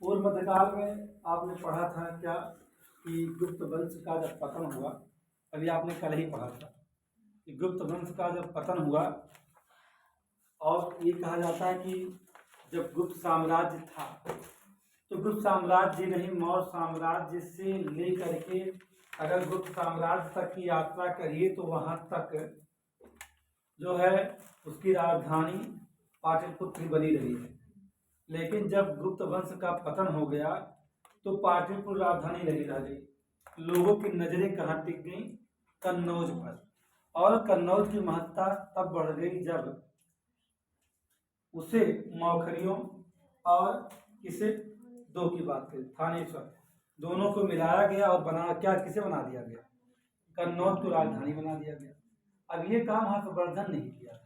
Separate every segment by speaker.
Speaker 1: पूर्व मध्यकाल में आपने पढ़ा था क्या कि गुप्त वंश का जब पतन हुआ। अभी आपने कल ही पढ़ा था कि गुप्त वंश का जब पतन हुआ और ये कहा जाता है कि जब गुप्त साम्राज्य था तो गुप्त साम्राज्य नहीं, मौर्य साम्राज्य से लेकर के अगर गुप्त साम्राज्य तक की यात्रा करिए तो वहाँ तक जो है उसकी राजधानी पाटलिपुत्र बनी रही है। लेकिन जब गुप्त वंश का पतन हो गया तो पाटलिपुत्र राजधानी नहीं रह गई। लोगों की नजरें कहाँ टिक गई? कन्नौज पर। और कन्नौज की महत्ता तब बढ़ गई जब उसे मौखरियों और किसे दो की बात करें थानेश्वर दोनों को मिलाया गया और बना क्या किसे बना दिया गया? कन्नौज को राजधानी बना दिया गया। अब ये काम हर्षवर्धन नहीं किया था।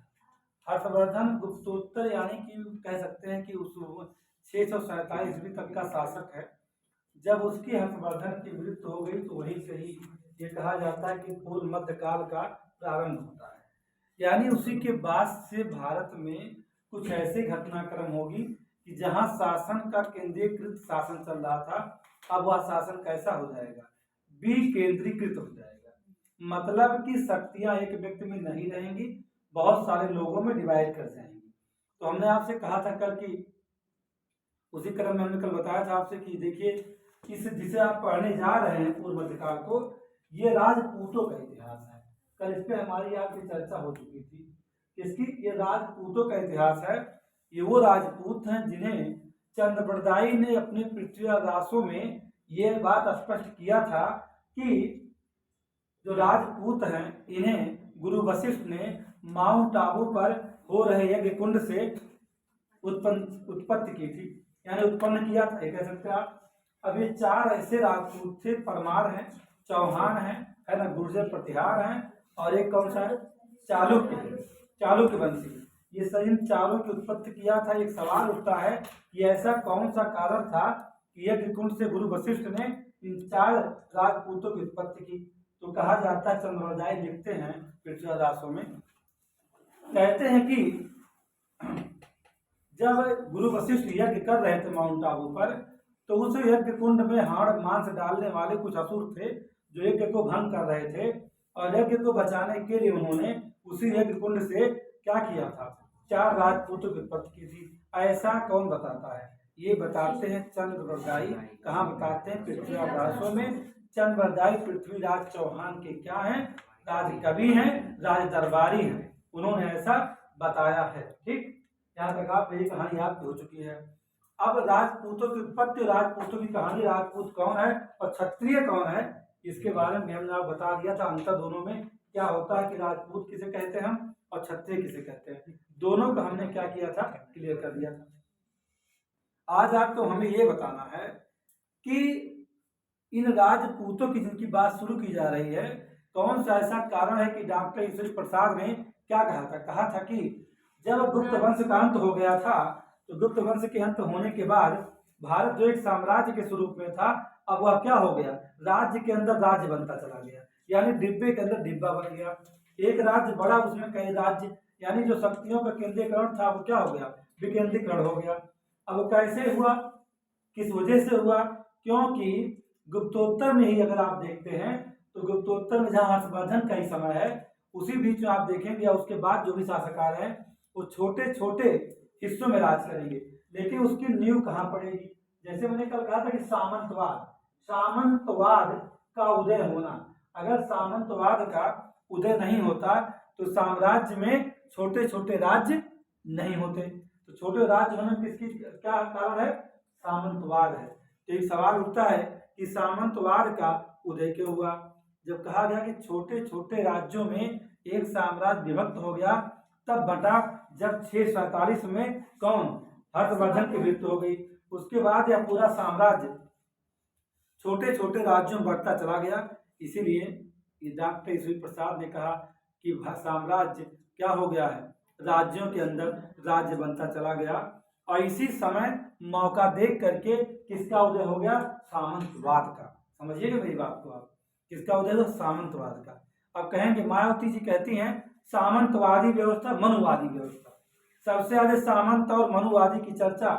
Speaker 1: हर्षवर्धन गुप्तोत्तर यानी कि कह सकते हैं कि उस 647 ईस्वी तक का शासक है। जब उसकी हर्षवर्धन की मृत्यु हो गई तो वहीं से ही ये कहा जाता है कि पूर्व मध्यकाल का प्रारंभ होता है। यानी उसी के बाद से भारत में कुछ ऐसे घटनाक्रम होगी कि जहां शासन का केंद्रीकृत शासन चल रहा था, अब वह शासन कैसा हो जाएगा? विकेंद्रीकृत हो जाएगा। मतलब कि शक्तियां एक व्यक्ति में नहीं रहेंगी, बहुत सारे लोगों में डिवाइड कर जाएंगी। तो हमने आपसे कहा था कल कि उसी क्रम में हमने कल बताया था आपसे कि देखिए इस जिसे आप पढ़ने जा रहे हैं पूर्व मध्यकाल को, ये राजपूतों का इतिहास है। कल इस पे हमारी आपकी चर्चा हो चुकी थी। इसकी ये राजपूतों का इतिहास है। ये वो राजपूत हैं जिन्हें चंद्रबरदाई ने अपने पृथ्वीराज रासों में ये बात स्पष्ट किया था कि जो राजपूत हैं इन्हें गुरु वशिष्ठ ने माउंट आबू पर हो रहे यज्ञ कुंड से उत्पत्ति की थी, यानी उत्पन्न किया था, ये कह सकते हैं आप। अब ये चार ऐसे राजपूत थे, परमार हैं, चौहान हैं, है ना, गुर्जर प्रतिहार हैं, और एक कौन सा है? चालुक्य वंशी। ये सही इन चारों की उत्पत्ति किया था। एक सवाल उठता है कि ऐसा कौन सा कारण था कि यज्ञ कुंड से गुरु वशिष्ठ ने इन चार राजपूतों की उत्पत्ति की? तो कहा जाता है, चंद्रबरदाई लिखते हैं पृथ्वीराज रासों में, कहते हैं कि जब गुरु वशिष्ठ यज्ञ कर रहे थे माउंट आबू पर, तो उस यज्ञ कुंड में हाड़ मांस डालने वाले कुछ असुर थे जो यज्ञ को भंग कर रहे थे, और यज्ञ को बचाने के लिए उन्होंने उसी यज्ञ कुंड से क्या किया था? चार राजपूतों की उत्पत्ति की थी। ऐसा कौन बताता है? ये बताते हैं चंद्रबरदाई। कहाँ बताते हैं? पृथ्वीराज रासों में। चंद्रबरदाई पृथ्वीराज चौहान के क्या हैं? राज कवि हैं, राज दरबारी हैं। उन्होंने ऐसा बताया है। ठीक, यहाँ तक आप मेरी कहानी आपकी हो चुकी है। अब राजपूतों की उत्पत्ति, राजपूतों की कहानी, राजपूत कौन है और क्षत्रिय कौन है, इसके बारे में हमने आपको बता दिया था। अंतर दोनों में क्या होता है कि राजपूत किसे कहते हैं हम और क्षत्रिय किसे कहते हैं, दोनों का हमने क्या किया था? क्लियर कर दिया था। आज आपको हमें ये बताना है कि इन राजपूतों की जिनकी बात शुरू की जा रही है, कौन सा ऐसा कारण है कि डॉक्टर ईश्वर प्रसाद ने क्या कहा था? कहा था कि जब गुप्त वंश का अंत हो गया था, तो गुप्त वंश के अंत होने के बाद भारत जो एक साम्राज्य के स्वरूप में था, अब वह क्या हो गया? राज्य के अंदर राज्य बनता चला गया, यानी डिब्बे के अंदर डिब्बा बन गया। एक राज्य बड़ा, उसमें कई राज्य, यानी जो शक्तियों का केंद्रीकरण था वो क्या हो गया? विकेंद्रीकरण हो गया। अब वो कैसे हुआ, किस वजह से हुआ? क्योंकि गुप्तोत्तर में ही अगर आप देखते हैं तो गुप्तोत्तर में जहाँ हर्षवर्धन का ही समय है, उसी बीच में आप देखेंगे या उसके बाद जो भी शासक आ रहे हैं वो छोटे छोटे हिस्सों में राज करेंगे, लेकिन उसकी नींव कहाँ पड़ेगी? जैसे मैंने कल कहा था कि सामंतवाद, सामंतवाद का उदय होना। अगर सामंतवाद का उदय नहीं होता तो साम्राज्य में छोटे छोटे राज्य नहीं होते। तो छोटे राज्य होने किसकी क्या कारण है? सामंतवाद है। तो एक सवाल उठता है कि सामंतवाद का उदय क्यों हुआ? जब कहा गया कि छोटे छोटे राज्यों में एक साम्राज्य विभक्त हो गया, तब बटा जब 647 में कौन? हर्षवर्धन की मृत्यु हो गई। उसके बाद यह पूरा साम्राज्य छोटे छोटे राज्यों में बढ़ता चला गया। इसीलिए डॉक्टर ईश्वर प्रसाद ने कहा कि साम्राज्य क्या हो गया है? राज्यों के अंदर राज्य बनता चला गया। और इसी समय मौका देख करके किसका उदय हो गया? सामंतवाद का। समझिएगा मेरी बात को आप, किसका उदय हो? सामंतवाद का। अब कहेंगे मायावती जी कहती हैं सामंतवादी व्यवस्था, मनुवादी व्यवस्था। सबसे ज्यादा सामंत और मनुवादी की चर्चा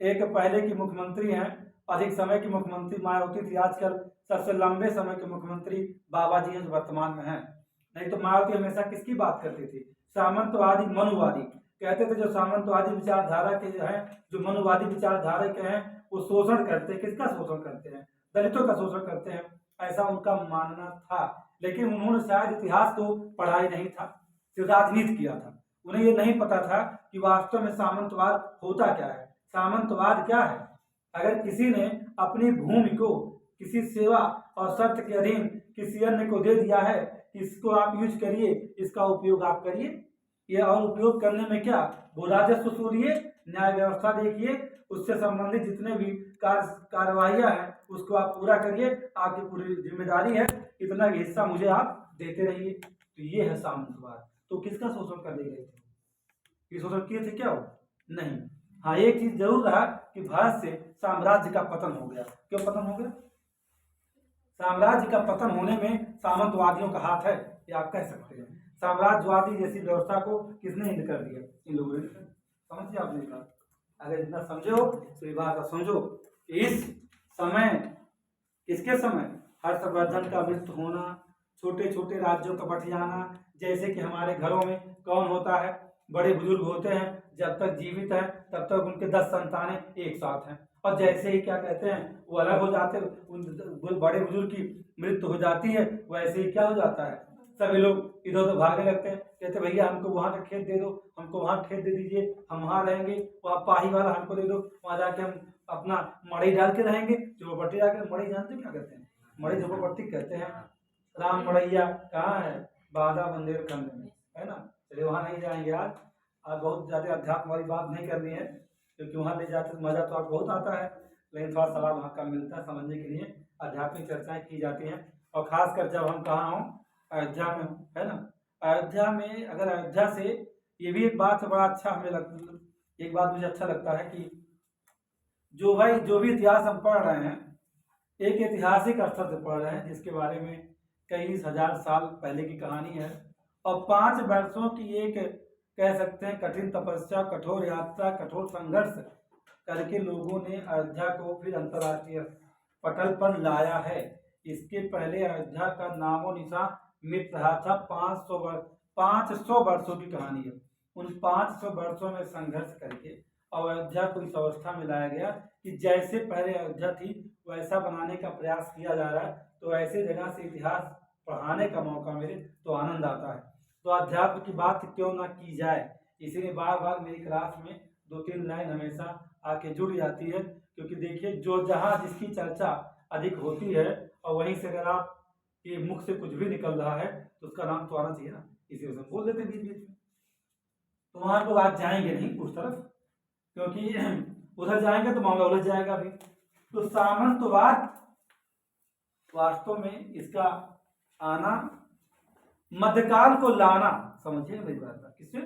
Speaker 1: एक पहले की मुख्यमंत्री हैं, अधिक समय की मुख्यमंत्री मायावती थी, आजकल सबसे लंबे समय के मुख्यमंत्री बाबा जी हैं जो वर्तमान में हैं। नहीं तो मायावती हमेशा किसकी बात करती थी? सामंतवादी, मनुवादी। कहते थे जो सामंतवादी विचारधारा के जो है, जो मनुवादी विचारधारा के हैं, वो शोषण करते हैं। किसका शोषण करते हैं? दलितों का शोषण करते हैं, ऐसा उनका मानना था। लेकिन उन्होंने शायद इतिहास को पढ़ा ही नहीं था, सिर्फ राजनीति किया था। उन्हें ये नहीं पता था कि वास्तव में सामंतवाद होता क्या है, सामंतवाद क्या है। अगर किसी ने अपनी भूमि को किसी सेवा और शर्त के अधीन किसी अन्य को दे दिया है, इसको आप यूज करिए, इसका उपयोग आप करिए, ये और उपयोग करने में क्या, वो राजस्व वसूलिए, न्याय व्यवस्था देखिए, उससे संबंधित जितने भी कार्रवाइयाँ हैं उसको आप पूरा करिए, आपकी पूरी जिम्मेदारी है, इतना हिस्सा मुझे आप देते रहिए। तो ये है सामंतवाद। तो किसका शोषण करने गए थे? ये शोषण किए थे क्या? नहीं। हाँ, एक चीज जरूर रहा कि भारत से साम्राज्य का पतन हो गया। क्यों पतन हो गया? साम्राज्य का पतन होने में सामंतवादियों का हाथ है, ये आप कह सकते हैं। साम्राज्यवादी जैसी व्यवस्था को किसने हिंद कर दिया? इन लोगों ने। समझिए आपने बात। अगर इतना समझो तो ये बात समझो, इस समय, किसके समय? हर्षवर्धन का मृत्यु होना, छोटे छोटे राज्यों का बट जाना। जैसे कि हमारे घरों में कौन होता है? बड़े बुजुर्ग होते हैं, जब तक जीवित हैं तब तक उनके 10 संतानें एक साथ हैं, और जैसे ही क्या कहते हैं वो अलग हो जाते हैं, उन बड़े बुजुर्ग की मृत्यु हो जाती है, वैसे ही क्या हो जाता है, सभी लोग इधर उधर भागने लगते हैं। कहते भैया हमको वहाँ का खेत दे दो, हमको वहाँ खेत दे दीजिए, हम वहाँ रहेंगे, वहाँ पाही वाला हमको दे दो, वहाँ जाके हम अपना मड़ई डाल के रहेंगे। झोपड़पट्टी डाल, मड़ई जानते क्या कहते हैं? मड़ई झोपड़पट्टी कहते हैं। राम मड़ैया कहाँ है? बाधा बंदेर खंड में है ना। चलिए वहाँ नहीं जाएंगे आज बहुत ज़्यादा अध्यात्म वाली बात नहीं करनी है, क्योंकि वहाँ ले जाते तो मज़ा तो आपको बहुत आता है, लेकिन थोड़ा सवाल वहाँ का मिलता है समझने के लिए। आध्यात्मिक चर्चाएं की जाती हैं, और खासकर जब हम कहाँ हों, अयोध्या में, है ना। अयोध्या में, अगर अयोध्या से ये भी एक बात बड़ा अच्छा हमें एक बात मुझे अच्छा लगता है कि जो भी इतिहास हम पढ़ रहे हैं, एक ऐतिहासिक स्तर से पढ़ रहे हैं, जिसके बारे में कई हजार साल पहले की कहानी है, और 5 वर्षों की एक कह सकते हैं कठिन तपस्या, कठोर यात्रा, कठोर संघर्ष करके लोगों ने अयोध्या को फिर अंतर्राष्ट्रीय पटल पर लाया है। इसके पहले अयोध्या का नामो निशान मिट रहा था। 500 वर्षों की कहानी है। उन 500 वर्षों में संघर्ष करके अयोध्या को इस अवस्था में लाया गया कि जैसे पहले अयोध्या थी वैसा बनाने का प्रयास किया जा रहा है। तो ऐसे जगह से इतिहास पढ़ाने का मौका मिले तो आनंद आता है। तो अध्यात्म की बात क्यों ना की जाए, इसीलिए बार बार मेरी क्लास में 2-3 लाइन हमेशा आके जुड़ जाती है, क्योंकि देखिए जो जहाँ जिसकी चर्चा अधिक होती है, और वहीं से अगर आप के मुख से कुछ भी निकल रहा है तो उसका नाम तो आना चाहिए ना, इसी वजह से बोल देते बीच बीच में। तो वहां को आज जाएंगे नहीं उस तरफ, क्योंकि उधर जाएंगे तो मामला उलझ जाएगा अभी। तो सामंतवाद वास्तव में इसका आना, मध्यकाल को लाना, समझिए मेरी बात। किससे?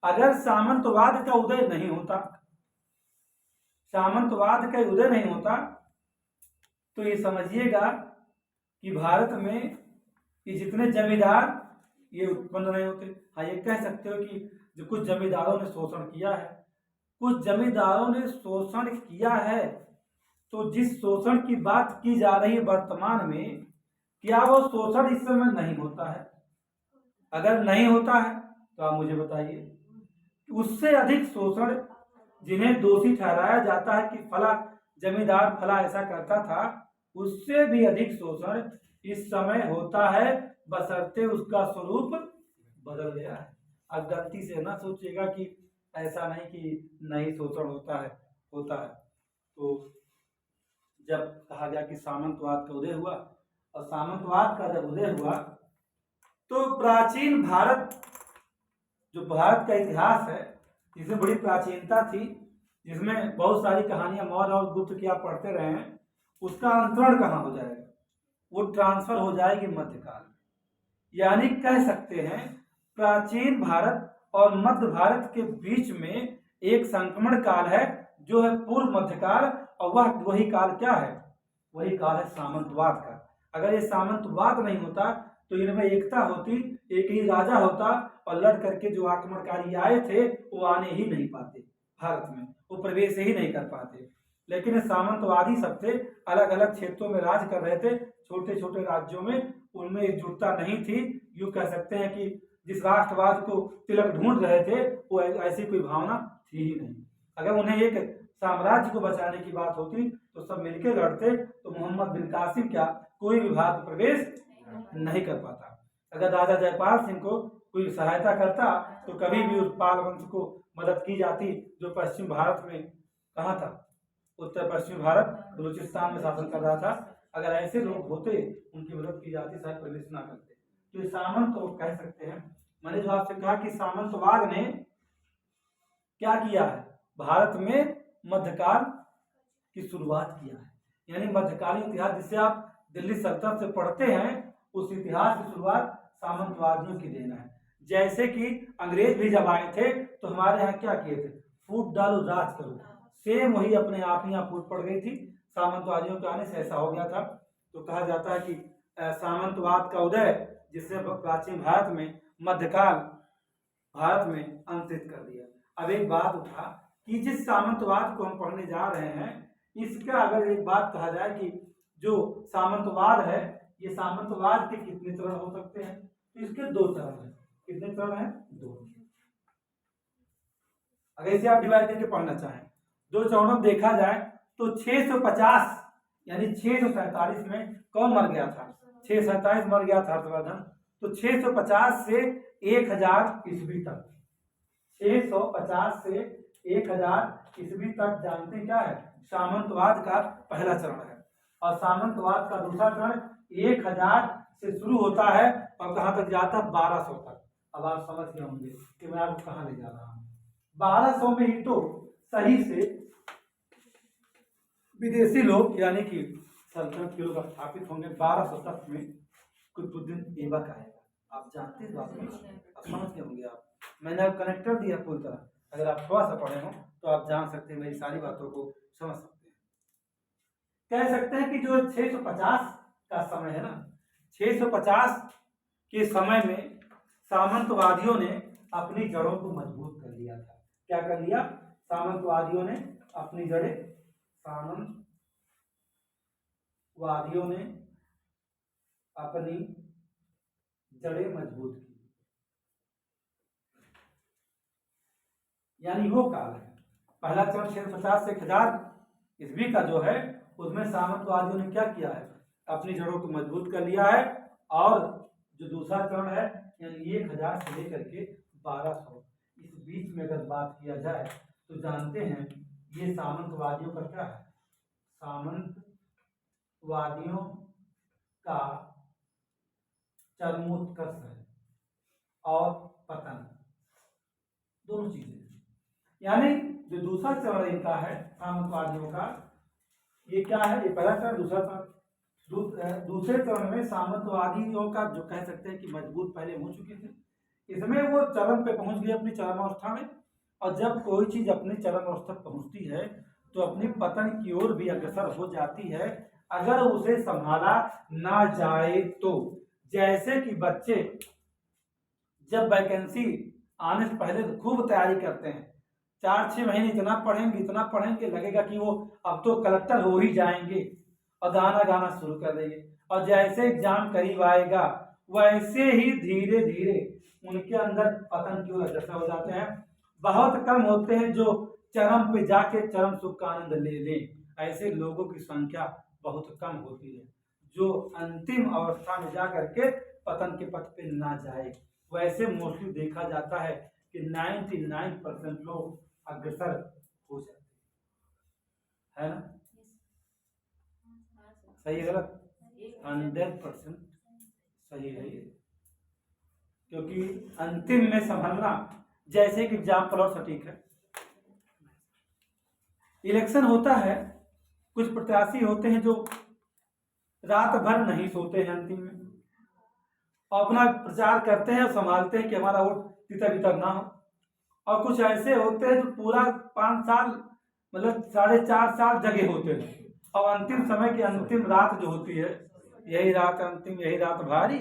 Speaker 1: अगर सामंतवाद का उदय नहीं होता, सामंतवाद का उदय नहीं होता, तो ये समझिएगा कि भारत में ये जितने जमींदार ये उत्पन्न नहीं होते। हाँ, ये कह सकते हो कि जो कुछ जमींदारों ने शोषण किया है, कुछ जमींदारों ने शोषण किया है, तो जिस शोषण की बात की जा रही है वर्तमान में, क्या वो शोषण इस समय नहीं होता है? अगर नहीं होता है तो आप मुझे बताइए। उससे अधिक शोषण जिन्हें दोषी ठहराया जाता है कि फला जमींदार फला ऐसा करता था, उससे भी अधिक शोषण इस समय होता है, बशर्ते उसका स्वरूप बदल गया है। अब गलती से ना सोचिएगा कि ऐसा नहीं कि नहीं शोषण होता है, होता है। तो जब कहा गया कि सामंतवाद का उदय हुआ, और सामंतवाद का जब उदय हुआ तो प्राचीन भारत, जो भारत का इतिहास है, जिसमें बड़ी प्राचीनता थी, जिसमें बहुत सारी कहानियां मौर्य और गुप्त की आप पढ़ते रहे हैं, उसका अंतरण कहाँ हो जाएगा? वो ट्रांसफर हो जाएगी मध्यकाल। यानी कह सकते हैं प्राचीन भारत और मध्य भारत के बीच में एक संक्रमण काल है, जो है पूर्व मध्यकाल, और वही काल क्या है? वही काल है सामंतवाद का। अगर ये सामंतवाद नहीं होता तो इनमें एकता होती, एक ही राजा होता, और लड़ करके जो आक्रमणकारी आए थे वो आने ही नहीं पाते भारत में। वो प्रवेश ही नहीं कर पाते। लेकिन सामंतवादी सबसे अलग अलग क्षेत्रों में राज कर रहे थे, छोटे छोटे राज्यों में, उनमें एकजुटता नहीं थी। यूँ कह सकते हैं कि जिस राष्ट्रवाद को तिलक ढूंढ रहे थे वो ऐसी कोई भावना थी ही नहीं। अगर उन्हें एक साम्राज्य को बचाने की बात होती तो सब मिलकर लड़ते, तो मोहम्मद बिन कासिम क्या कोई भी भारत प्रवेश नहीं कर पाता। अगर राजा जयपाल सिंह को कोई सहायता करता तो कभी भी उस पाल वंश को मदद की जाती, जो पश्चिम भारत में कहाँ था, उत्तर पश्चिम भारत बलूचिस्तान में शासन कर रहा था। अगर ऐसे लोग होते उनकी मदद की जाती, शायद प्रवेश ना करते। तो सामंत तो कह सकते हैं। मैंने जो आपसे कहा कि सामंतवाद ने क्या किया है, भारत में मध्यकाल की शुरुआत किया है। यानी मध्यकालीन इतिहास जिसे आप दिल्ली सल्तनत से पढ़ते हैं, उस इतिहास की शुरुआत सामंतवादियों की देना है। जैसे कि अंग्रेज भी जब आए थे तो हमारे यहाँ क्या किए थे, फूट डालो राज करो, सेम वही अपने आप ही यहाँ फूट पड़ गई थी। सामंतवादियों के आने से ऐसा हो गया था। तो कहा जाता है कि सामंतवाद का उदय, जिसने प्राचीन भारत में मध्यकाल भारत में अंकित कर दिया। अब एक बात उठा कि जिस सामंतवाद को हम पढ़ने जा रहे हैं, इसका अगर एक बात कहा जाए कि जो सामंतवाद है, ये सामंतवाद के कितने चरण हो सकते हैं, तो इसके 2 चरण हैं। कितने चरण हैं? 2। अगर इसे आप डिवाइड करके पढ़ना चाहें 2 चरणों में देखा जाए तो 650 यानी 647 में कौन मर गया था, 647 मर गया था हर्षवर्धन। तो 650 से 1000 ईस्वी तक, 650 से 1000 ईस्वी तक जानते क्या है, सामंतवाद का पहला चरण है। और सामंतवाद का दूसरा चरण 1000 से शुरू होता है और कहां तक जाता है, 1200 तक। अब आप समझ गए होंगे कि मैं आपको कहां ले जा रहा हूं। 1200 में ही तो सही से विदेशी लोग यानी कि सल्तनत के लोग स्थापित होंगे। 1200 तक में कुतुबुद्दीन ऐबक आएगा। आप जानते हैं बात में, आप समझ गए होंगे। आप मैंने आप कनेक्टर दिया पूरी तरह, अगर आप थोड़ा सा पढ़े हो तो आप जान सकते हैं, मेरी सारी बातों को समझ सकते हैं। कह सकते हैं कि जो 650 का समय है ना, 650 के समय में सामंतवादियों ने अपनी जड़ों को मजबूत कर लिया था। क्या कर लिया, सामंतवादियों ने अपनी जड़ें, सामंतवादियों ने अपनी जड़ें मजबूत की। यानी वो काल है, पहला चरण 650 से 1000 ईस्वी का जो है, उसमें सामंतवादियों ने क्या किया है, अपनी जड़ों को मजबूत कर लिया है। और जो दूसरा चरण है यानी 1000 से लेकर के 1200, इस बीच में अगर बात किया जाए तो जानते हैं ये सामंतवादियों का क्या है, सामंतवादियों का चरमोत्कर्ष है और पतन, दोनों चीजें। यानी जो दूसरा चरण इनका है सामंतवादियों का, ये क्या है, ये पहला चरण, दूसरा चरण। दूसरे चरण में सामंतवादियों का जो कह सकते हैं कि मजबूत पहले हो चुके थे, इसमें वो चरम पे पहुंच गए अपनी चरमावस्था में। और जब कोई चीज अपनी चरमावस्था पहुंचती है तो अपनी पतन की ओर भी अग्रसर हो जाती है, अगर उसे संभाला ना जाए तो। जैसे कि बच्चे जब वैकेंसी आने से पहले तो खूब तैयारी करते हैं, 4-6 महीने इतना पढ़ेंगे लगेगा कि वो अब तो कलेक्टर हो ही जाएंगे और गाना शुरू कर देंगे। और जैसे एग्जाम करीब आएगा वैसे ही धीरे धीरे उनके अंदर पतन की ओर अग्रसर हो जाते हैं। बहुत कम होते हैं जो चरम पे जाके चरम सुख का आनंद ले लें। ऐसे लोगों की संख्या बहुत कम होती है जो अंतिम अवस्था में जा करके पतन के पथ पे ना जाए। वैसे मोस्टली देखा जाता है कि 99% लोग अग्रसर हो जाते हैं, है ना? सही है गलत? 100% सही है ये, क्योंकि अंतिम में संभलना, जैसे कि एग्जाम्पल और सटीक है, इलेक्शन होता है, कुछ प्रत्याशी होते हैं जो रात भर नहीं सोते हैं अंतिम में, और अपना प्रचार करते हैं, संभालते हैं कि हमारा वोट तितर बितर ना हो। और कुछ ऐसे होते हैं जो पूरा 5 साल मतलब 4.5 साल जगे होते हैं, और अंतिम समय की अंतिम रात जो होती है, यही रात अंतिम, यही रात भारी,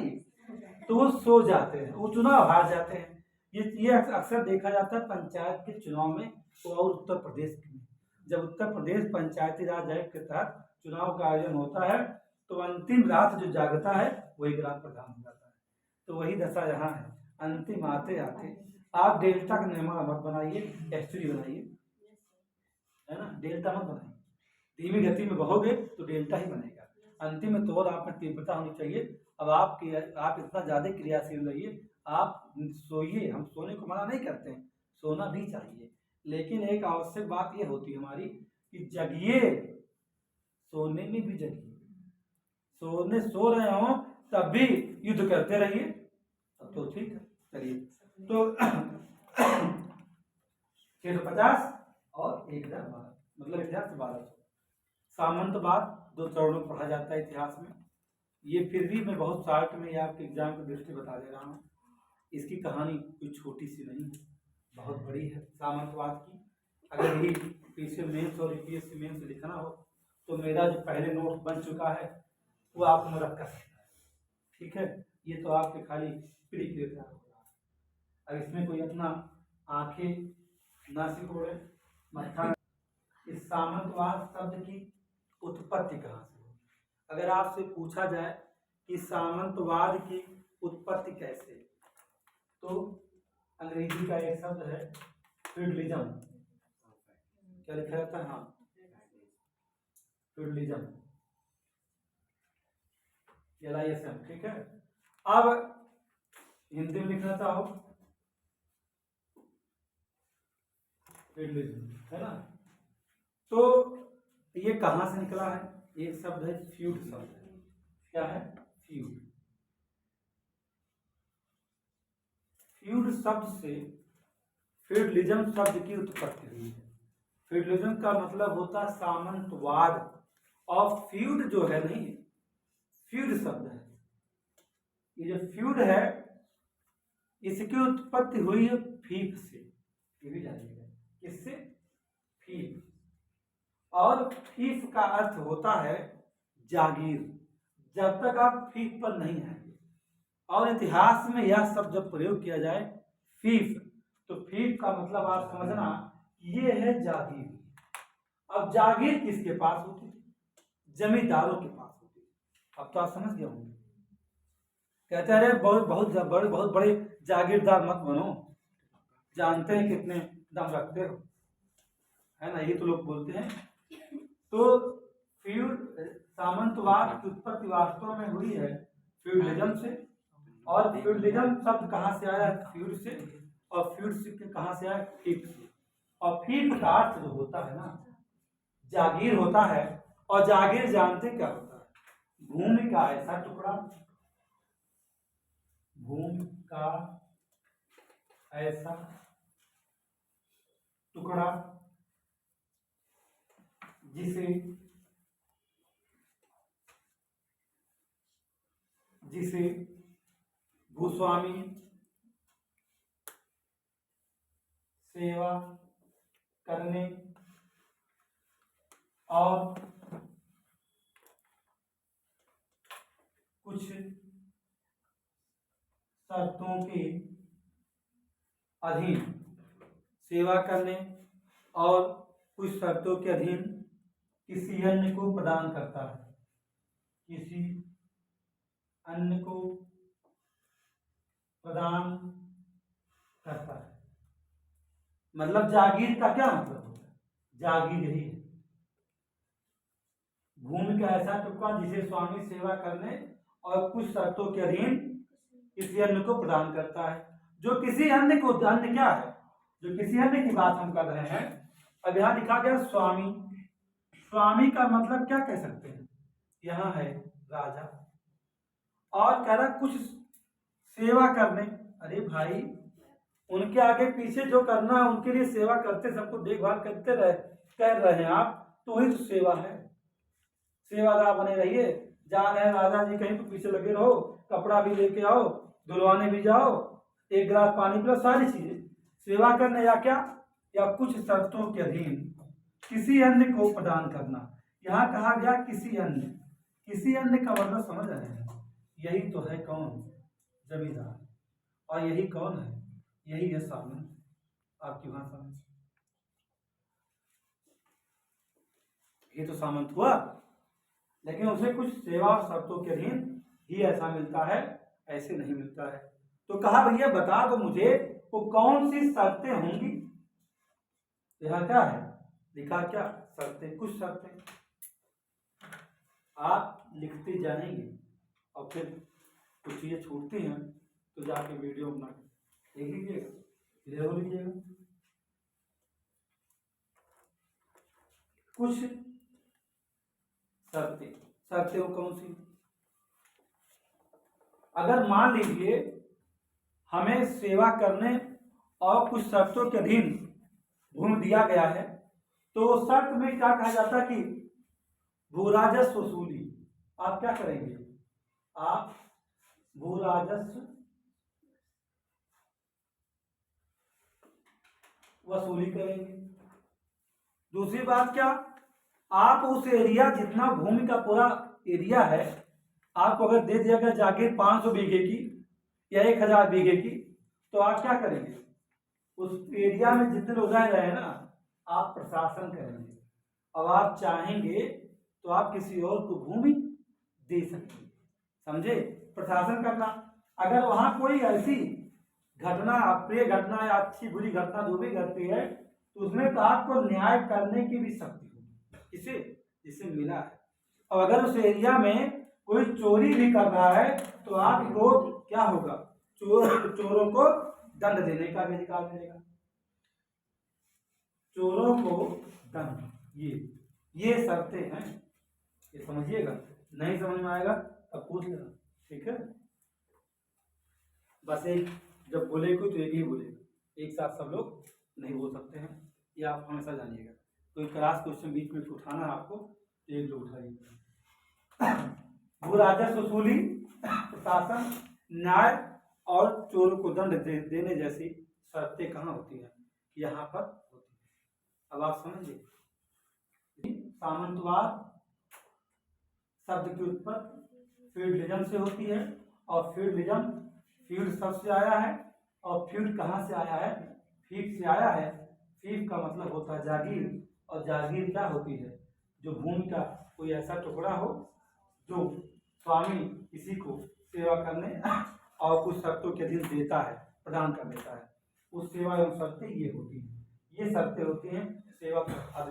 Speaker 1: तो वो सो जाते हैं, वो चुनाव हार जाते हैं। ये अक्सर देखा जाता है पंचायत के चुनाव में और उत्तर प्रदेश में। जब उत्तर प्रदेश पंचायती राज एक्ट के तहत चुनाव का आयोजन होता है तो अंतिम रात जो जागता है वही ग्राम प्रधान हो जाता है। तो वही दशा यहाँ है, अंतिम आते आते आप डेल्टा का निर्माण मत बनाइए, एस्टरी बनाइए, है ना, डेल्टा मत बनाइए। धीमी गति में बहोगे तो डेल्टा ही बनेगा। अंतिम तौर आप में तीव्रता होनी चाहिए। अब आप इतना ज्यादा क्रियाशील रहिए, आप सोइए, हम सोने को मना नहीं करते हैं, सोना भी चाहिए, लेकिन एक आवश्यक बात ये होती है हमारी कि जगिए, सोने में भी जगिए। सो रहे हो तब भी युद्ध करते रहिए, तब तो ठीक है। चलिए, तो 650 और 1012 मतलब इतिहास 1200। सामंतवाद 2 चरणों में पढ़ा जाता है इतिहास में। ये फिर भी मैं बहुत शार्ट में या आपके एग्जाम की दृष्टि बता दे रहा हूँ। इसकी कहानी कोई छोटी सी नहीं है, बहुत बड़ी है सामंतवाद की। अगर यही पीछे मेंस और यूपीएससी मेंस लिखना हो तो मेरा जो पहले नोट बन चुका है वो आपको मदद कर सकता है, ठीक है। ये तो आपके खाली प्री क्लियर हो रहा है। अब इसमें कोई अपना आंखें ना सिकोड़े, मत्था। इस सामंतवाद शब्द की उत्पत्ति कहाँ से हुई? अगर आपसे पूछा जाए कि सामंतवाद की उत्पत्ति कैसे, तो अंग्रेजी का एक शब्द है फ्यूडलिज्म। क्या लिखा जाता है? हाँ, फ्यूडलिज्म, LISM, ठीक है। अब हिंदी में लिखना चाहो फ्यूडलिज्म, है ना। तो ये कहाँ से निकला है? एक शब्द है फ्यूड शब्द है। क्या है? फ्यूड। फ्यूड शब्द से फ्यूडलिज्म शब्द की उत्पत्ति हुई है। फ्यूडलिज्म का मतलब होता है सामंतवाद, और फ्यूड जो है नहीं, फ्यूड शब्द है, ये जो फ्यूड है इसकी उत्पत्ति हुई है फीफ से। ये भी जानिएगा, किससे? फीफ। और फीफ का अर्थ होता है जागीर। जब तक आप फीफ पर नहीं आएंगे, और इतिहास में यह शब्द जब प्रयोग किया जाए फीफ, तो फीफ का मतलब आप समझना ये है जागीर। अब जागीर किसके पास होती थी? जमींदारों के पास होती थी। अब तो आप समझ गए होंगे। कहते हैं अरे बहुत बड़े जागीरदार मत बनो, जानते हैं कितने दम रखते हो, है ना, ये तो लोग बोलते हैं। तो फ्यूड सामंतवाद की उत्पत्ति वास्तव में हुई है फ्यूडलिज्म से। और फ्यूडलिज्म शब्द कहाँ से आया? फ्यूड से। और फ्यूड से कहाँ से आया? फीफ से। और फीफ का अर्थ जो होता है ना, जागीर होता है। और जागीर जानते क्या होता है? भूमि का ऐसा टुकड़ा, भूमि का ऐसा टुकड़ा जिसे भूस्वामी सेवा करने और कुछ शर्तों के अधीन सेवा करने और कुछ शर्तों के अधीन किसी अन्य को प्रदान करता है, किसी अन्य को प्रदान करता है। मतलब जागीर का क्या मतलब होता है? जागीर यही है, भूमि का ऐसा टुकड़ा जिसे स्वामी सेवा करने और कुछ शर्तों के अधीन किसी अन्य को प्रदान करता है। जो किसी अन्य को, अन्य क्या है? जो किसी अन्य की बात हम कर रहे हैं। अब यहाँ लिखा गया स्वामी। स्वामी का मतलब क्या कह सकते हैं? यहाँ है राजा, और कह रहा कुछ सेवा करने। अरे भाई, उनके आगे पीछे जो करना है उनके लिए सेवा करते, सबको देखभाल करते कर रहे हैं आप, तो वही तो सेवा है। सेवादार बने रहिए। जा रहे हैं राजा जी कहीं, तो पीछे लगे रहो, कपड़ा भी लेके आओ, धुलवाने भी जाओ, एक गिलास पानी पिलो, सारी चीजें सेवा करने। या क्या? या कुछ शर्तों के अधीन किसी अन्य को प्रदान करना। यहाँ कहा गया किसी अन्य। किसी अन्य का मतलब समझ रहे हैं? यही तो है कौन? जमींदार। और यही कौन है? यही है सामंत, आपकी भाषा में। ये तो सामंत हुआ, लेकिन उसे कुछ सेवा और शर्तों के अधीन ही ऐसा मिलता है, ऐसे नहीं मिलता है। तो कहा भैया बता दो मुझे वो कौन सी शर्तें होंगी। यहाँ क्या है लिखा, क्या शर्तें, कुछ शर्तें आप लिखते जाएंगे और फिर कुछ चीजें छूटती हैं तो जाके वीडियो बना देख लीजिएगा, क्लियर हो लीजिएगा। कुछ शर्तें, शर्तें वो कौन सी, अगर मान लीजिए हमें सेवा करने और कुछ शर्तों के अधीन भूमि दिया गया है तो शर्त में क्या कहा जाता है कि भूराजस्व वसूली। आप क्या करेंगे, आप भूराजस्व वसूली करेंगे। दूसरी बात क्या, आप उस एरिया, जितना भूमि का पूरा एरिया है, आपको अगर दे दिया गया जागीर 500 बीघे की या 1000 बीघे की, तो आप क्या करेंगे, उस एरिया में जितने लोग रह रहे हैं ना, आप प्रशासन करेंगे। अब आप चाहेंगे तो आप किसी और को भूमि दे सकते हैं, समझे, प्रशासन करना। अगर वहां कोई ऐसी घटना, अप्रिय घटना या अच्छी बुरी घटना जो भी घटती है तो उसमें तो आपको न्याय करने की भी शक्ति होगी, इसे जिसे मिला है। और अगर उस एरिया में कोई चोरी भी कर रहा है तो आपको क्या होगा, चोरों को दंड देने का भी अधिकार मिलेगा, चोरों को दंड। ये शर्तें हैं, ये समझिएगा। नहीं समझ में आएगा तब पूछ लेना, ठीक है। बस एक जब बोले कोई तो एक ही बोलेगा, एक साथ सब लोग नहीं बोल सकते हैं, ये आप हमेशा जानिएगा। कोई क्लास क्वेश्चन बीच में उठाना है आपको, एक दो उठाइए। भू राजस्व वसूली, प्रशासन, न्याय और चोरों को दंड देने जैसी शर्तें कहाँ होती हैं, यहाँ पर होती है। अब आप समझिए, सामंतवाद शब्द की उत्पत्ति फ्यूडलिज्म से होती है, और फ्यूडलिज्म फ्यूड शब्द से आया है, और फ्यूड कहाँ से आया है, फीफ से आया है। फीफ का मतलब होता है जागीर, और जागीर क्या होती है, जो भूमि का कोई ऐसा टुकड़ा हो जो स्वामी किसी को सेवा करने और कुछ शर्तों के अधीन देता है, प्रदान कर देता है, उस सेवा एवं शर्तें ये होती हैं, ये शर्तें होती हैं सेवा का,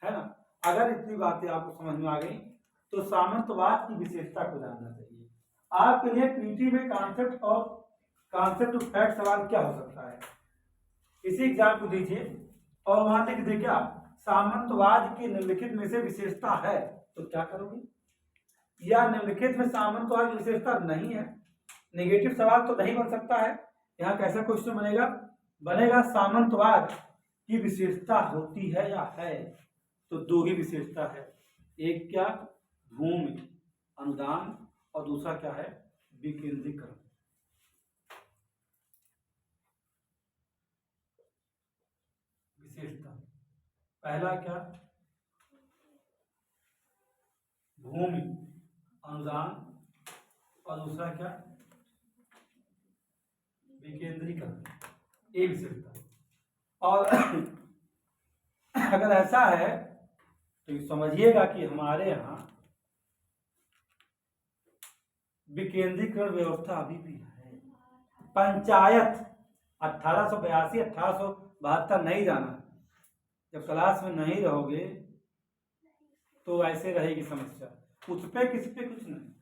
Speaker 1: है ना। अगर इतनी बातें आपको समझ में आ गई तो सामंतवाद की विशेषता को जानना चाहिए। आपके लिए पीटी में कॉन्सेप्ट और कॉन्सेप्ट ऑफ फैक्ट सवाल क्या हो सकता है, इसी एग्जाम को दीजिए और वहां लिख दे क्या, सामंतवाद की निम्नलिखित में से विशेषता है, तो क्या करोगे, या निम्नलिखित में सामंतवाद की विशेषता नहीं है। नेगेटिव सवाल तो नहीं बन सकता है। यहाँ कैसा क्वेश्चन बनेगा, बनेगा सामंतवाद की विशेषता होती है या है, तो दो ही विशेषता है, एक क्या भूमि अनुदान और दूसरा क्या है विकेंद्रीकरण। विशेषता पहला क्या, भूमि अनुदान, और दूसरा क्या विकेंद्रीकरण, ये विशेषता। और अगर ऐसा है तो समझिएगा कि हमारे यहाँ विकेंद्रीकरण व्यवस्था अभी भी है। पंचायत 1882 1872 नहीं जाना, जब क्लास में नहीं रहोगे तो ऐसे रहेगी समस्या। उस पे किस पे कुछ नहीं,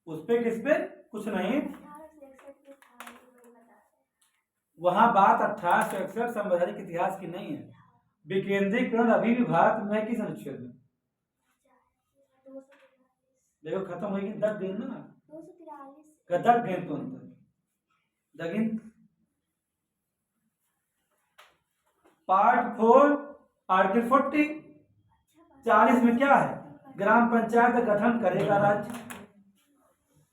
Speaker 1: उस पे किस पे कुछ नहीं। वहां बात 1861 संवैधानिक इतिहास की नहीं है। विकेंद्रीकरण अभी भी भारत में किस अनुच्छेद में, देखो खत्म होगी 10 दिन ना, 10 दिन तो अंतर लेकिन पार्ट 4 आर्टिकल 40 में क्या है, ग्राम पंचायत का गठन करेगा राज्य।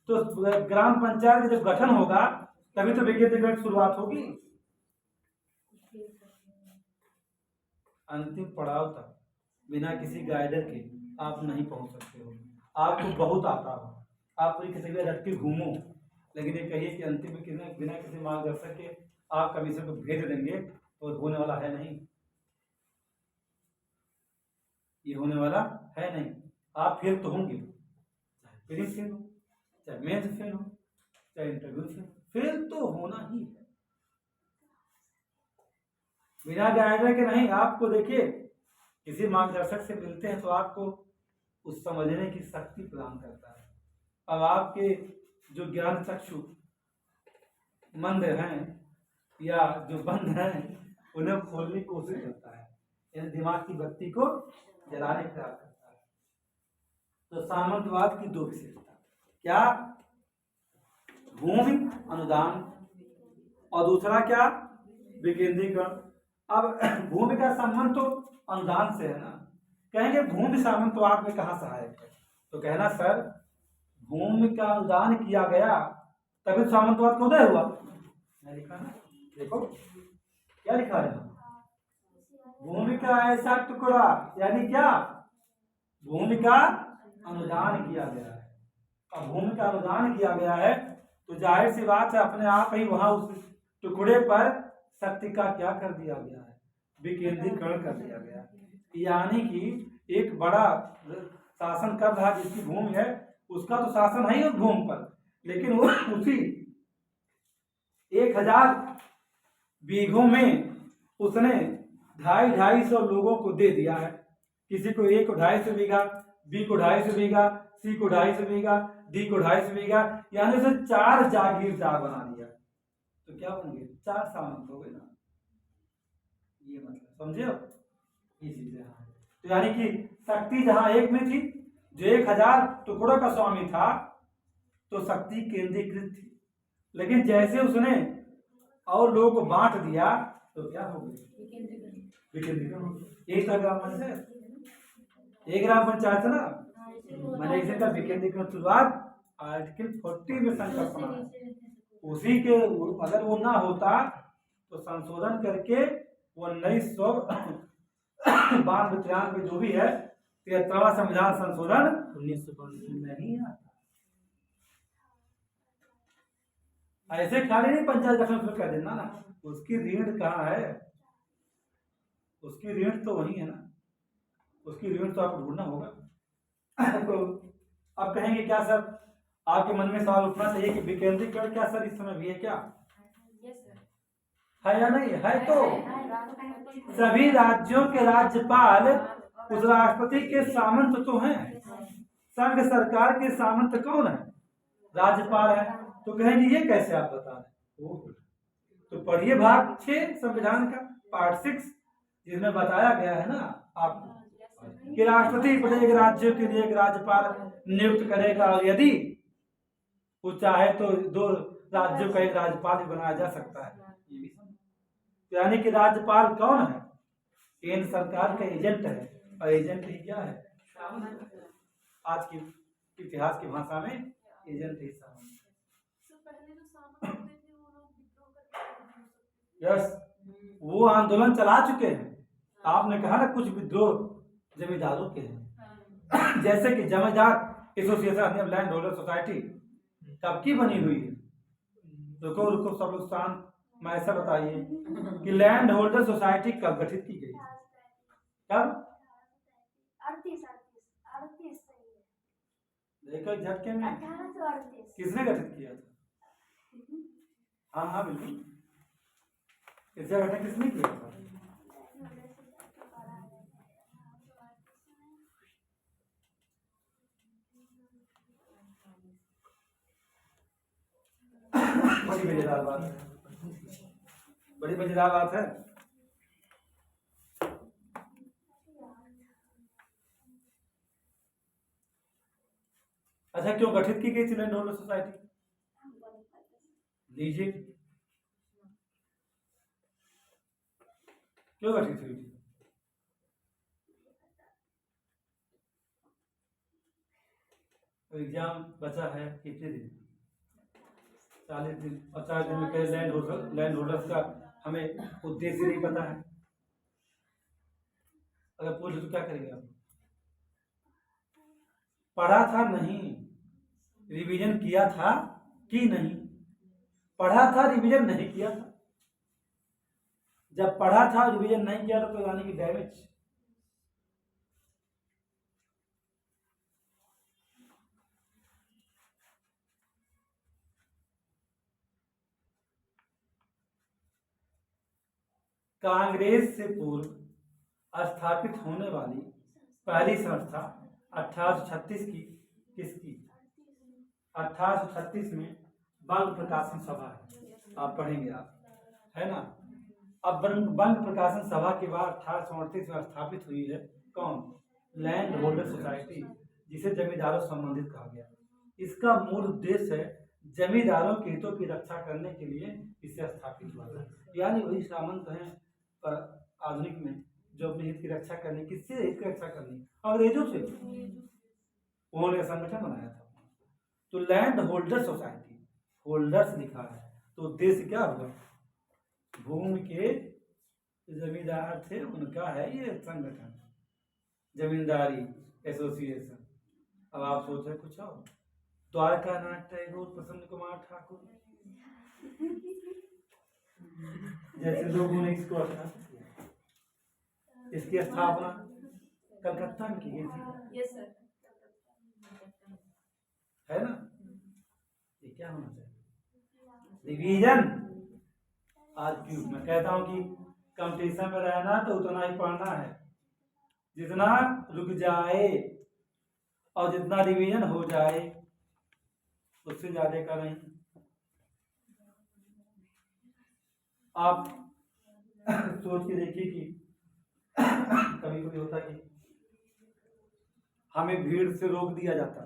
Speaker 1: तो ग्राम पंचायत का जब गठन होगा तभी तो विकेंद्रीकरण की शुरुआत होगी। अंतिम पड़ाव तक बिना किसी गाइडर के आप नहीं पहुंच सकते हो। आपको बहुत आता हो, आप पूरी किसी रट के घूमो, लेकिन ये कहिए कि अंतिम में बिना किसी मार्गदर्शक के आप कमीशन को भेज देंगे तो होने वाला है नहीं। ये होने वाला है नहीं। आप फेल तो होंगे, चाहे प्रीलिम्स फेल हो, चाहे मेंस फेल हो, चाहे इंटरव्यू फेल तो होना ही है। बिना गाइडर के नहीं। आपको देखिए किसी मार्गदर्शक से मिलते हैं तो आपको उस समझने की शक्ति प्रदान करता है। अब आपके जो ज्ञान चक्षु मंद हैं या जो बंद हैं उन्हें खोलने की कोशिश करता है, यानी दिमाग की बत्ती को जलाने का प्रयास करता है। तो सामंतवाद की दो विशेषता क्या, भूमि अनुदान और दूसरा क्या, विकेंद्रीकरण। अब भूमि का संबंध तो अनुदान से है ना। कहेंगे भूमि सामंतवाद में कहाँ सहायक है, तो कहना सर भूमि का अनुदान किया गया तभी सामंतवाद का उदय हुआ। मैं लिखा ना, देखो क्या लिखा है, भूमि का ऐसा टुकड़ा, यानी क्या, भूमि का अनुदान किया गया है। अब भूमि का अनुदान किया गया है तो जाहिर सी बात है अपने आप ही वहां उस टुकड़े पर शक्ति का क्या कर दिया गया है, विकेंद्रीकरण कर दिया गया है। यानी कि एक बड़ा शासन कर रहा जिसकी भूमि है उसका तो शासन है ही उस भूमि पर, लेकिन वो उसी 1000 बीघों में उसने 250 लोगों को दे दिया है। किसी को ए को 250 बीघा, बी को 250 बीघा, सी को 250 बीघा, डी को 250 बीघा, यानी उसे 4 जागीरदार बना दिया। तो क्या बन गए, 4 सामंत हो गए ना, ये मतलब समझे ये चीजें। तो यानी कि शक्ति जहां एक में थी, जो 1000 टुकड़ों का स्वामी था, तो शक्ति केंद्रीकृत थी, लेकिन जैसे उसने और लोगों को बांट दिया तो क्या हो गया, विकेंद्रीकरण। एक ग्राम पंचायत, एक ग्राम पंचायत ना, मैंने इसे का विकेंद्रीकरण शुरुआत आर्टिकल 40 में संकल्पना, उसी के अगर वो ना होता तो संशोधन करके वो 1992-93 जो भी है 73वां संविधान संशोधन 1992 नहीं आता। ऐसे खाली नहीं पंचायत गठन कर देना ना, उसकी रीढ़ कहाँ है, उसकी रीढ़ तो वही है ना, उसकी रीढ़ तो आपको ढूंढना होगा। तो अब कहेंगे क्या सर, आपके मन में सवाल उठना चाहिए कि विकेंद्रीकरण क्या सर इस समय भी है क्या, है या नहीं है? तो सभी राज्यों के राज्यपाल उस राष्ट्रपति के सामंत तो हैं। संघ सरकार के सामंत कौन है, राज्यपाल है। तो कहेंगे ये कैसे आप बता रहे, तो पढ़िए भाग 6 संविधान का पार्ट 6, जिसमें बताया गया है ना आपको कि राष्ट्रपति प्रत्येक राज्य के लिए एक राज्यपाल नियुक्त करेगा, और यदि वो चाहे तो 2 राज्यों का एक राज्यपाल भी बनाया जा सकता है। ये भी यानी कि राज्यपाल कौन है, केंद्र सरकार का एजेंट है, और एजेंट ही क्या है, आज की इतिहास की भाषा में एजेंट ही सामंत। यस, वो आंदोलन चला चुके हैं। आपने कहा ना कुछ विद्रोह जमींदारों के हैं, जैसे कि जमींदार association of land holder society कब की बनी हुई है, रुको रुको सब लोग शांत, मैं ऐसा बताइए कि लैंड होल्डर सोसाइटी कब गठित की गई, कब, देखो झटके में किसने गठित किया था, हाँ हाँ बिल्कुल, इसका गठन किसने किया था, बड़ी मजेदार बात है, बड़ी मजेदार बात है। अच्छा क्यों गठित की गई थी लैंड होल्डर सोसाइटी, लीजिए क्यों गठित हुई थी, एग्जाम बचा है कितने दिन, 40 दिन, और 4 दिन में कहे लैंड होल्डर्स का हमें उद्देश्य नहीं पता है, अगर पूछ तो क्या करेंगे आप, पढ़ा था नहीं, रिवीजन किया था कि नहीं, पढ़ा था रिवीजन नहीं किया था, जब पढ़ा था रिवीजन नहीं किया था तो यानी कि डैमेज, कांग्रेस से पूर्व स्थापित होने वाली पहली संस्था 1836 की किसकी? 1836 में बंग प्रकाशन सभा है, आप पढ़ेंगे आप, है ना। अब बंग प्रकाशन सभा के बाद 1838 में स्थापित हुई है कौन? लैंड होल्डर सोसाइटी, जिसे जमींदारों से संबंधित कहा गया। इसका मूल उद्देश्य है जमींदारों के हितों की रक्षा करने के लिए इसे स्थापित हुआ था। यानी वही सामंत हैं आधुनिक में जो अपने हित की रक्षा करने, किससे हित की रक्षा करनी? अंग्रेजों से। उन्होंने संगठन बनाया था। तो लैंड होल्डर सोसाइटी, होल्डर्स लिखा है तो उद्देश्य क्या हुआ? भूमि के जमींदार थे उनका है ये संगठन, जमींदारी एसोसिएशन। अब आप सोच रहे कुछ और, द्वारका नाथ टैगोर, प्रसन्न कुमार ठाकुर जैसे लोगों ने इसको स्थापित किया। इसकी स्थापना कलकत्ता में की गई थी, है ना। ये क्या होना चाहिए? रिवीजन। आज की मैं कहता हूं कि कंपटीशन में रहना तो उतना ही पढ़ना है, जितना रुक जाए और जितना रिवीजन हो जाए उससे ज्यादा का नहीं। आप सोच के देखिए कि कभी कभी होता कि हमें भीड़ से रोक दिया जाता।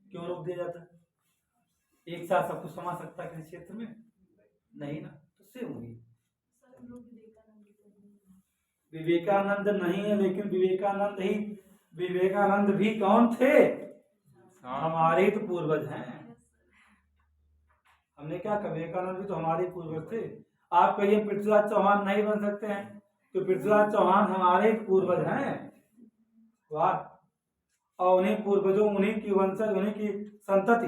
Speaker 1: क्यों रोक दिया जाता? एक साथ सब कुछ समा सकता किसी क्षेत्र में नहीं ना, तो से होगी। विवेकानंद नहीं है, लेकिन विवेकानंद भी कौन थे? हमारे तो पूर्वज हैं। हमने क्या कहा? विवेकानंद भी तो हमारे पूर्वज थे। आप कहिए पृथ्वीराज चौहान नहीं बन सकते हैं, तो पृथ्वीराज चौहान हमारे पूर्वज हैं। वाह। और उन्हीं पूर्वजों, उन्हीं की वंशज, उन्हीं की संतति।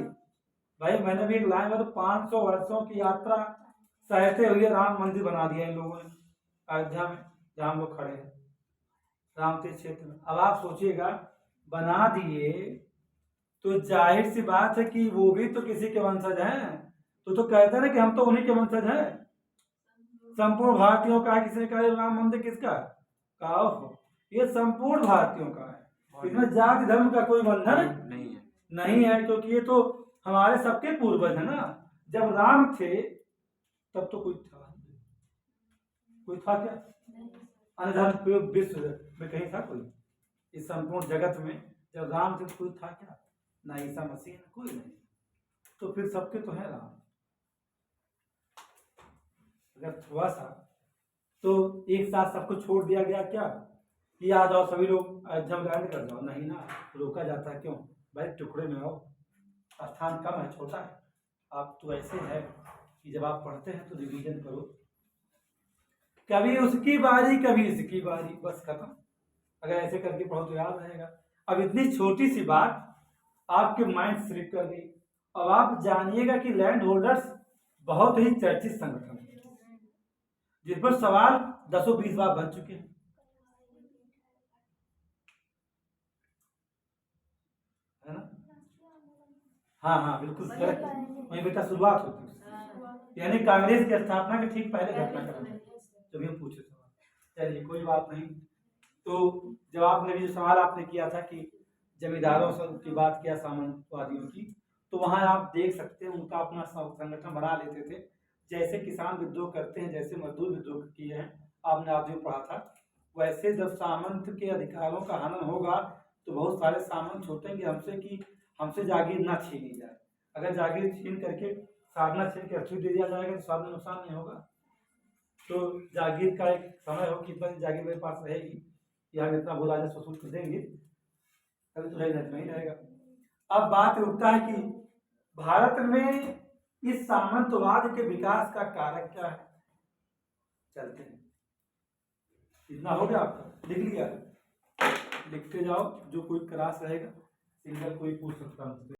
Speaker 1: भाई मैंने भी एक लाइन में, तो 500 वर्षों की यात्रा सहते हुए राम मंदिर बना दिया इन लोगों ने अयोध्या में, जहां हम लोग खड़े हैं राम तीर्थ क्षेत्र में। अब आप सोचिएगा, बना दिए तो जाहिर सी बात है कि वो भी तो किसी के वंशज हैं। तो कहते हैं ना कि हम तो उन्हीं के वंशज हैं। संपूर्ण भारतीयों का है। किसी ने कहा राम मंदिर किसका? कहा ये संपूर्ण भारतीयों का है। इसमें जाति धर्म का कोई बंधन नहीं है, क्योंकि ये तो हमारे सबके पूर्वज है ना। जब राम थे तब तो कोई था क्या? अन्य धर्म विश्व में कहीं था कोई? इस संपूर्ण जगत में जब राम थे तो कोई था क्या? ना ईसा मसीह, कोई नहीं। तो फिर सबके तो है राम। अगर थोड़ा सा तो एक साथ सबको छोड़ दिया गया क्या कि आ जाओ सभी लोग अयोध्या में लैंड कर जाओ? नहीं ना, रोका जाता है। क्यों भाई? टुकड़े में आओ, स्थान कम है, छोटा है। आप तो ऐसे है कि जब आप पढ़ते हैं तो रिवीजन करो, कभी उसकी बारी कभी इसकी बारी, बस खत्म। अगर ऐसे करके पढ़ो तो याद रहेगा। अब इतनी छोटी सी बात आपके माइंड स्लिप कर गई। अब आप जानिएगा कि लैंड होल्डर्स बहुत ही चर्चित संगठन है, जिस पर सवाल 10-20 बार बन चुके हैं, है ना। हाँ बिल्कुल करेक्ट, वही बेटा शुरुआत होती है। यानी कांग्रेस की स्थापना के ठीक पहले घटनाक्रम है जब हम पूछे सवाल। चलिए कोई बात नहीं। तो जब आपने भी सवाल आपने किया था कि जमींदारों से की बात किया, सामंतवादियों की, तो वहां आप देख सकते हैं उनका अपना संगठन बना लेते थे। जैसे किसान विद्रोह करते हैं, जैसे मजदूर विद्रोह किए हैं, आपने आज भी पढ़ा था। वैसे जब सामंत के अधिकारों का हनन होगा तो बहुत सारे सामंत सोचेंगे हमसे कि हमसे जागीर ना छीनी जाए। अगर जागीर छीन करके साधना छीन के अच्छी दे दिया जाएगा तो साधना नुकसान नहीं होगा। तो जागीर का एक समय हो, कितना जागीर मेरे पास रहेगी, यहाँ इतना वो राजस्व वसूल कर देंगे, कभी तो नहीं रहेगा। अब बात उठता है कि भारत में इस सामंतवाद के विकास का कारक क्या है। चलते हैं, इतना हो गया आपका, लिख लिया? लिखते जाओ, जो कोई क्लास रहेगा सिंगल कोई पूछ सकता है।